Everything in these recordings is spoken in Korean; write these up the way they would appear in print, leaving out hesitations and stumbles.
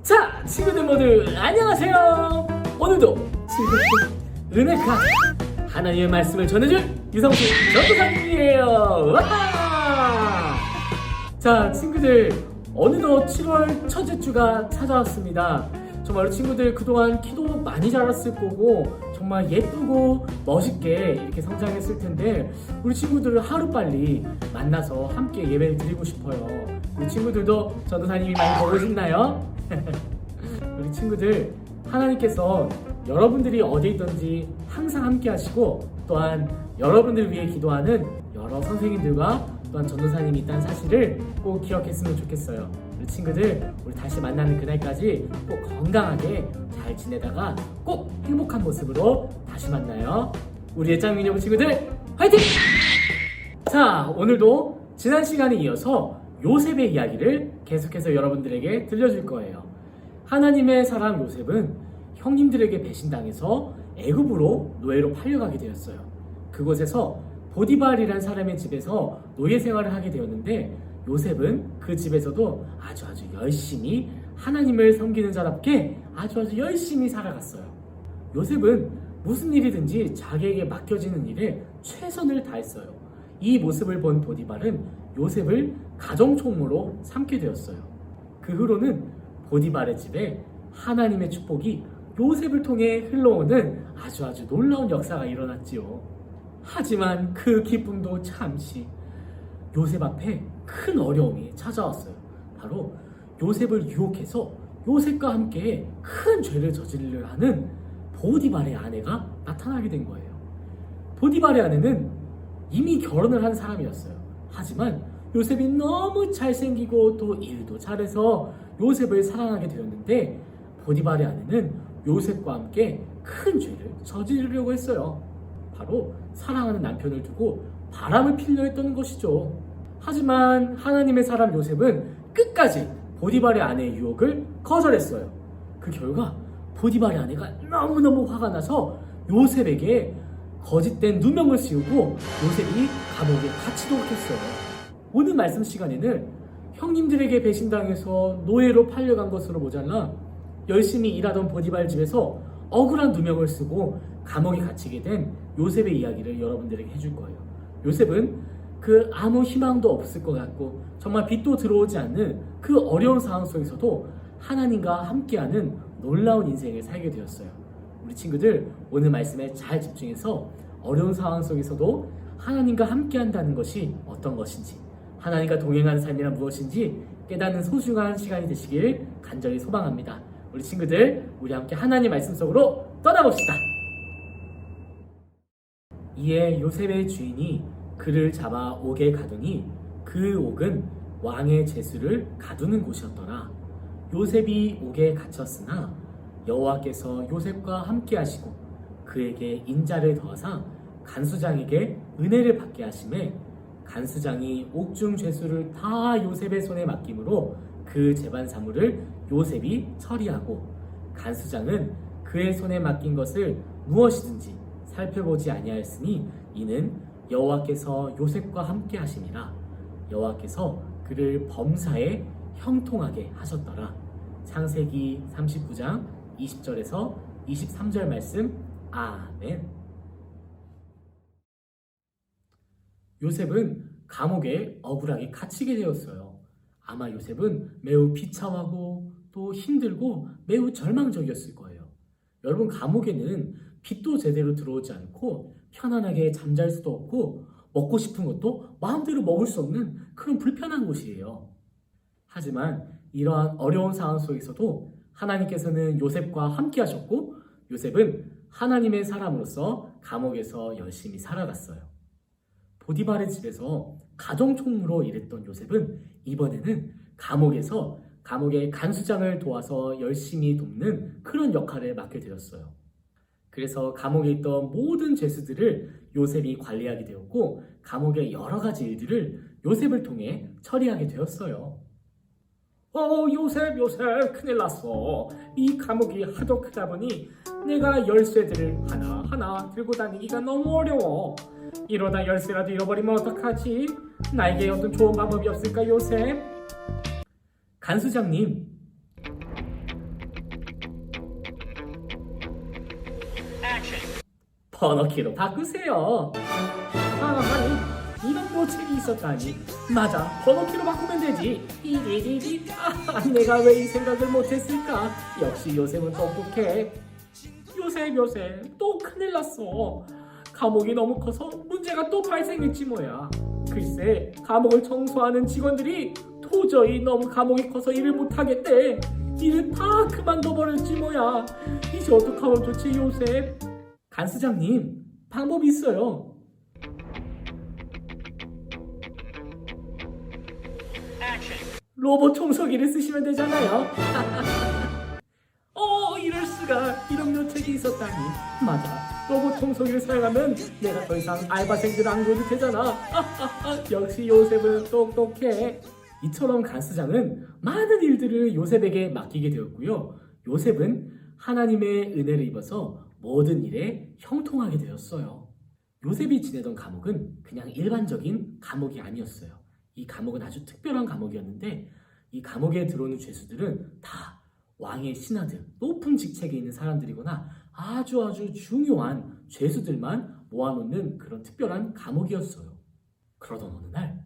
자, 친구들 모두 안녕하세요. 오늘도 즐겁고 은혜가 하나님의 말씀을 전해줄 유성수 전도사님이에요. 와! 자, 친구들 어느덧 7월 첫째 주가 찾아왔습니다. 정말 친구들 그동안 키도 많이 자랐을 거고 정말 예쁘고 멋있게 이렇게 성장했을 텐데 우리 친구들을 하루빨리 만나서 함께 예배를 드리고 싶어요. 우리 친구들도 전도사님이 많이 보고 싶나요? 우리 친구들, 하나님께서 여러분들이 어디 있든지 항상 함께 하시고 또한 여러분들을 위해 기도하는 여러 선생님들과 또한 전도사님이 있다는 사실을 꼭 기억했으면 좋겠어요. 우리 친구들, 우리 다시 만나는 그날까지 꼭 건강하게 잘 지내다가 꼭 행복한 모습으로 다시 만나요. 우리 애짱민족 친구들 화이팅! 자, 오늘도 지난 시간에 이어서 요셉의 이야기를 계속해서 여러분들에게 들려줄 거예요. 하나님의 사람 요셉은 형님들에게 배신당해서 애굽으로 노예로 팔려가게 되었어요. 그곳에서 보디발이라는 사람의 집에서 노예 생활을 하게 되었는데 요셉은 그 집에서도 아주 열심히 하나님을 섬기는 자답게 아주 열심히 살아갔어요. 요셉은 무슨 일이든지 자기에게 맡겨지는 일에 최선을 다했어요. 이 모습을 본 보디발은 요셉을 가정총무로 삼게 되었어요. 그 후로는 보디발의 집에 하나님의 축복이 요셉을 통해 흘러오는 아주 놀라운 역사가 일어났지요. 하지만 그 기쁨도 잠시 요셉 앞에 큰 어려움이 찾아왔어요. 바로 요셉을 유혹해서 요셉과 함께 큰 죄를 저지르려 하는 보디발의 아내가 나타나게 된 거예요. 보디발의 아내는 이미 결혼을 한 사람이었어요. 하지만 요셉이 너무 잘생기고 또 일도 잘해서 요셉을 사랑하게 되었는데 보디발의 아내는 요셉과 함께 큰 죄를 저지르려고 했어요. 바로 사랑하는 남편을 두고 바람을 피려 했던 것이죠. 하지만 하나님의 사람 요셉은 끝까지 보디발의 아내의 유혹을 거절했어요. 그 결과 보디발의 아내가 너무너무 화가 나서 요셉에게 거짓된 누명을 씌우고 요셉이 감옥에 갇히도록 했어요. 오늘 말씀 시간에는 형님들에게 배신당해서 노예로 팔려간 것으로 모자라 열심히 일하던 보디발 집에서 억울한 누명을 쓰고 감옥에 갇히게 된 요셉의 이야기를 여러분들에게 해줄 거예요. 요셉은 그 아무 희망도 없을 것 같고 정말 빛도 들어오지 않는 그 어려운 상황 속에서도 하나님과 함께하는 놀라운 인생을 살게 되었어요. 우리 친구들, 오늘 말씀에 잘 집중해서 어려운 상황 속에서도 하나님과 함께한다는 것이 어떤 것인지, 하나님과 동행하는 삶이란 무엇인지 깨닫는 소중한 시간이 되시길 간절히 소망합니다. 우리 친구들, 우리 함께 하나님 말씀 속으로 떠나봅시다. 이에 요셉의 주인이 그를 잡아 옥에 가두니 그 옥은 왕의 제수를 가두는 곳이었더라. 요셉이 옥에 갇혔으나 여호와께서 요셉과 함께 하시고 그에게 인자를 더하사 간수장에게 은혜를 받게 하심에 간수장이 옥중 죄수를 다 요셉의 손에 맡김으로 그 재반 사물을 요셉이 처리하고 간수장은 그의 손에 맡긴 것을 무엇이든지 살펴보지 아니하였으니 이는 여호와께서 요셉과 함께 하심이라. 여호와께서 그를 범사에 형통하게 하셨더라. 창세기 39장 20절에서 23절 말씀. 아멘. 요셉은 감옥에 억울하게 갇히게 되었어요. 아마 요셉은 매우 비참하고 또 힘들고 매우 절망적이었을 거예요. 여러분, 감옥에는 빛도 제대로 들어오지 않고 편안하게 잠잘 수도 없고 먹고 싶은 것도 마음대로 먹을 수 없는 그런 불편한 곳이에요. 하지만 이러한 어려운 상황 속에서도 하나님께서는 요셉과 함께 하셨고 요셉은 하나님의 사람으로서 감옥에서 열심히 살아갔어요. 보디발의 집에서 가정총무로 일했던 요셉은 이번에는 감옥에서 감옥의 간수장을 도와서 열심히 돕는 그런 역할을 맡게 되었어요. 그래서 감옥에 있던 모든 죄수들을 요셉이 관리하게 되었고 감옥의 여러 가지 일들을 요셉을 통해 처리하게 되었어요. 요셉 큰일 났어. 이 감옥이 하도 크다 보니 내가 열쇠들을 하나하나 들고 다니기가 너무 어려워. 이러다 열쇠라도 잃어버리면 어떡하지? 나에게 어떤 좋은 방법이 없을까, 요셉? 간수장님, 번호키로 바꾸세요. 아니, 이런 묘책이 있었다니. 맞아, 번호키로 바꾸면 되지. 이리리리. 내가 왜 이 생각을 못했을까? 역시 요셉은 똑똑해. 요셉, 또 큰일 났어. 감옥이 너무 커서 문제가 또 발생했지 뭐야. 글쎄, 감옥을 청소하는 직원들이 도저히 너무 감옥이 커서 일을 못하겠대. 일을 다 그만둬버렸지 뭐야. 이제 어떡하면 좋지, 요셉? 간수장님, 방법이 있어요. 로봇 청소기를 쓰시면 되잖아요. 이럴 수가. 이런 묘책이 있었다니. 맞아, 로봇 청소기를 사용하면 내가 더 이상 알바생들 안 구해도 되잖아. 역시 요셉은 똑똑해. 이처럼 간수장은 많은 일들을 요셉에게 맡기게 되었고요. 요셉은 하나님의 은혜를 입어서 모든 일에 형통하게 되었어요. 요셉이 지내던 감옥은 그냥 일반적인 감옥이 아니었어요. 이 감옥은 아주 특별한 감옥이었는데, 이 감옥에 들어오는 죄수들은 다 왕의 신하들, 높은 직책에 있는 사람들이거나 아주 중요한 죄수들만 모아놓는 그런 특별한 감옥이었어요. 그러던 어느 날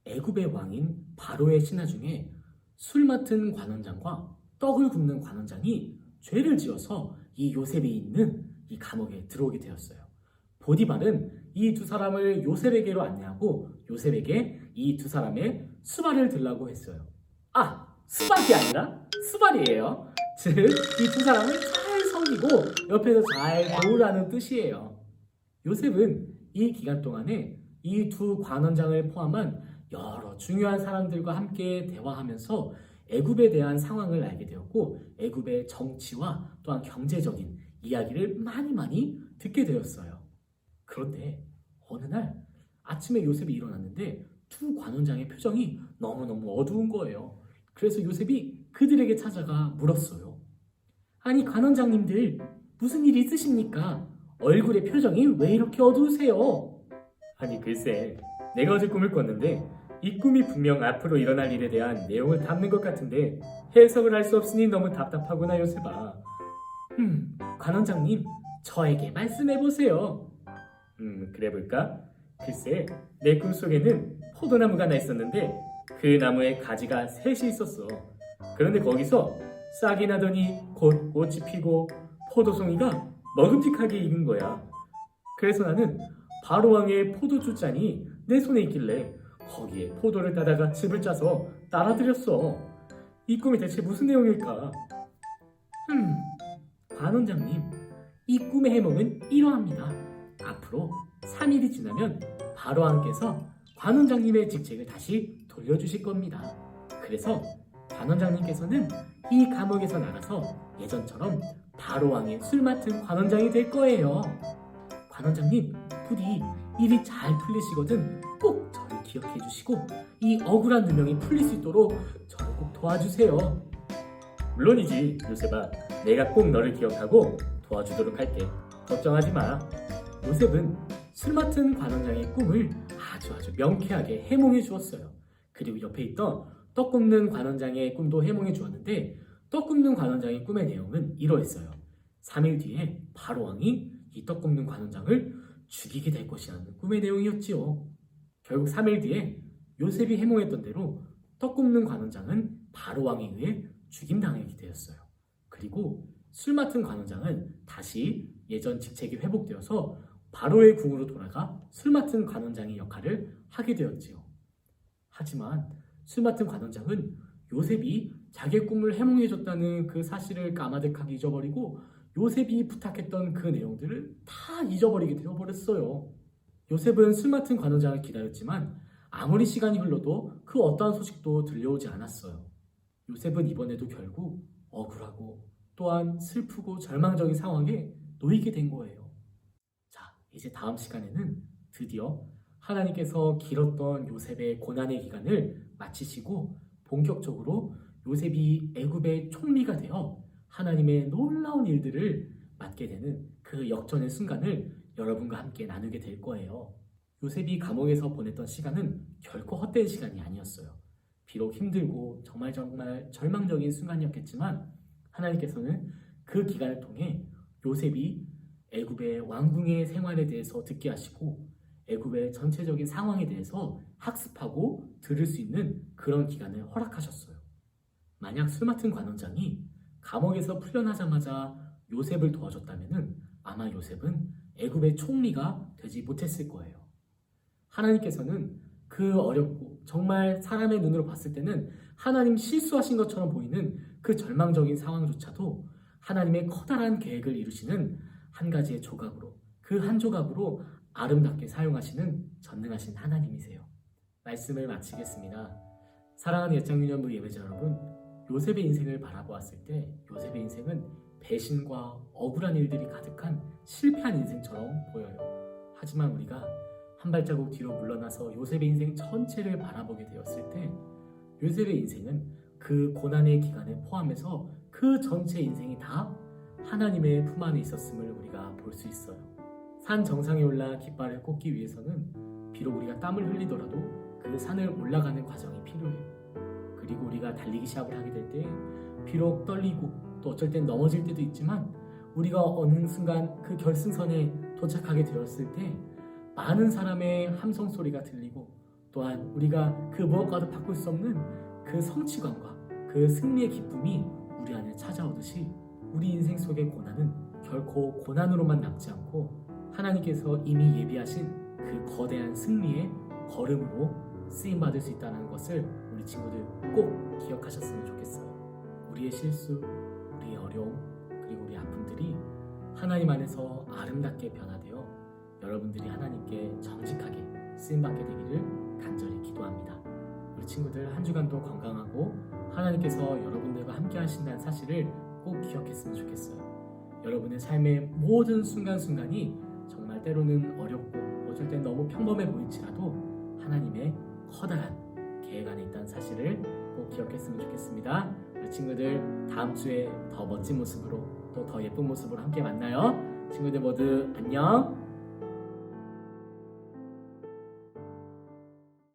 애굽의 왕인 바로의 신하 중에 술 맡은 관원장과 떡을 굽는 관원장이 죄를 지어서 이 요셉이 있는 이 감옥에 들어오게 되었어요. 보디발은 이 두 사람을 요셉에게로 안내하고 요셉에게 이 두 사람의 수발을 들라고 했어요. 수박이 아니라 수발이에요. 즉, 이 두 사람을 잘 섬기고 옆에서 잘 도우라는 뜻이에요. 요셉은 이 기간 동안에 이 두 관원장을 포함한 여러 중요한 사람들과 함께 대화하면서 애굽에 대한 상황을 알게 되었고, 애굽의 정치와 또한 경제적인 이야기를 많이 듣게 되었어요. 그런데 어느 날 아침에 요셉이 일어났는데 두 관원장의 표정이 너무너무 어두운 거예요. 그래서 요셉이 그들에게 찾아가 물었어요. 아니, 관원장님들, 무슨 일이 있으십니까? 얼굴의 표정이 왜 이렇게 어두우세요? 아니, 글쎄, 내가 어제 꿈을 꿨는데 이 꿈이 분명 앞으로 일어날 일에 대한 내용을 담는 것 같은데 해석을 할 수 없으니 너무 답답하구나, 요셉아. 관원장님, 저에게 말씀해보세요. 그래 볼까? 글쎄, 내 꿈속에는 포도나무가 하나 있었는데 그 나무에 가지가 셋이 있었어. 그런데 거기서 싹이 나더니 곧 꽃이 피고 포도송이가 먹음직하게 익은 거야. 그래서 나는 바로왕의 포도주 잔이 내 손에 있길래 거기에 포도를 따다가 즙을 짜서 따라드렸어. 이 꿈이 대체 무슨 내용일까? 관원장님, 이 꿈의 해몽은 이러합니다. 앞으로 3일이 지나면 바로왕께서 관원장님의 직책을 다시 돌려주실 겁니다. 그래서 관원장님께서는 이 감옥에서 나가서 예전처럼 바로왕의 술 맡은 관원장이 될 거예요. 관원장님, 부디 일이 잘 풀리시거든 꼭 저를 기억해 주시고 이 억울한 누명이 풀릴 수 있도록 저를 꼭 도와주세요. 물론이지, 요셉아. 내가 꼭 너를 기억하고 도와주도록 할게. 걱정하지 마. 요셉은 술 맡은 관원장의 꿈을 아주 명쾌하게 해몽해 주었어요. 그리고 옆에 있던 떡 굽는 관원장의 꿈도 해몽해 주었는데, 떡 굽는 관원장의 꿈의 내용은 이러했어요. 3일 뒤에 바로왕이 이 떡 굽는 관원장을 죽이게 될 것이라는 꿈의 내용이었지요. 결국 3일 뒤에 요셉이 해몽했던 대로 떡 굽는 관원장은 바로왕에 의해 죽임당하게 되었어요. 그리고 술 맡은 관원장은 다시 예전 직책이 회복되어서 바로의 궁으로 돌아가 술 맡은 관원장의 역할을 하게 되었지요. 하지만 술 맡은 관원장은 요셉이 자기의 꿈을 해몽해줬다는 그 사실을 까마득하게 잊어버리고 요셉이 부탁했던 그 내용들을 다 잊어버리게 되어버렸어요. 요셉은 술 맡은 관원장을 기다렸지만 아무리 시간이 흘러도 그 어떠한 소식도 들려오지 않았어요. 요셉은 이번에도 결국 억울하고 또한 슬프고 절망적인 상황에 놓이게 된 거예요. 자, 이제 다음 시간에는 드디어 하나님께서 길었던 요셉의 고난의 기간을 마치시고 본격적으로 요셉이 애굽의 총리가 되어 하나님의 놀라운 일들을 맡게 되는 그 역전의 순간을 여러분과 함께 나누게 될 거예요. 요셉이 감옥에서 보냈던 시간은 결코 헛된 시간이 아니었어요. 비록 힘들고 정말 절망적인 순간이었겠지만 하나님께서는 그 기간을 통해 요셉이 애굽의 왕궁의 생활에 대해서 듣게 하시고 애굽의 전체적인 상황에 대해서 학습하고 들을 수 있는 그런 기간을 허락하셨어요. 만약 술 맡은 관원장이 감옥에서 풀려나자마자 요셉을 도와줬다면 아마 요셉은 애굽의 총리가 되지 못했을 거예요. 하나님께서는 그 어렵고 정말 사람의 눈으로 봤을 때는 하나님 실수하신 것처럼 보이는 그 절망적인 상황조차도 하나님의 커다란 계획을 이루시는 한 가지의 조각으로, 그 한 조각으로 아름답게 사용하시는 전능하신 하나님이세요. 말씀을 마치겠습니다. 사랑하는 예장유년부 예배자 여러분, 요셉의 인생을 바라보았을 때 요셉의 인생은 배신과 억울한 일들이 가득한 실패한 인생처럼 보여요. 하지만 우리가 한 발자국 뒤로 물러나서 요셉의 인생 전체를 바라보게 되었을 때 요셉의 인생은 그 고난의 기간을 포함해서 그 전체 인생이 다 하나님의 품 안에 있었음을 우리가 볼 수 있어요. 산 정상에 올라 깃발을 꽂기 위해서는 비록 우리가 땀을 흘리더라도 그 산을 올라가는 과정이 필요해요. 그리고 우리가 달리기 시합을 하게 될 때 비록 떨리고 또 어쩔 땐 넘어질 때도 있지만 우리가 어느 순간 그 결승선에 도착하게 되었을 때 많은 사람의 함성 소리가 들리고 또한 우리가 그 무엇과도 바꿀 수 없는 그 성취감과 그 승리의 기쁨이 우리 안에 찾아오듯이 우리 인생 속의 고난은 결코 고난으로만 남지 않고 하나님께서 이미 예비하신 그 거대한 승리의 걸음으로 쓰임받을 수 있다는 것을 우리 친구들 꼭 기억하셨으면 좋겠어요. 우리의 실수, 우리의 어려움, 그리고 우리 아픔들이 하나님 안에서 아름답게 변화되어 여러분들이 하나님께 정직하게 쓰임받게 되기를 간절히 기도합니다. 우리 친구들 한 주간도 건강하고 하나님께서 여러분들과 함께 하신다는 사실을 꼭 기억했으면 좋겠어요. 여러분의 삶의 모든 순간순간이 정말 때로는 어렵고 어쩔 땐 너무 평범해 보일지라도 하나님의 커다란 계획 안에 있다는 사실을 꼭 기억했으면 좋겠습니다. 우리 친구들 다음 주에 더 멋진 모습으로 또 더 예쁜 모습으로 함께 만나요. 친구들 모두 안녕.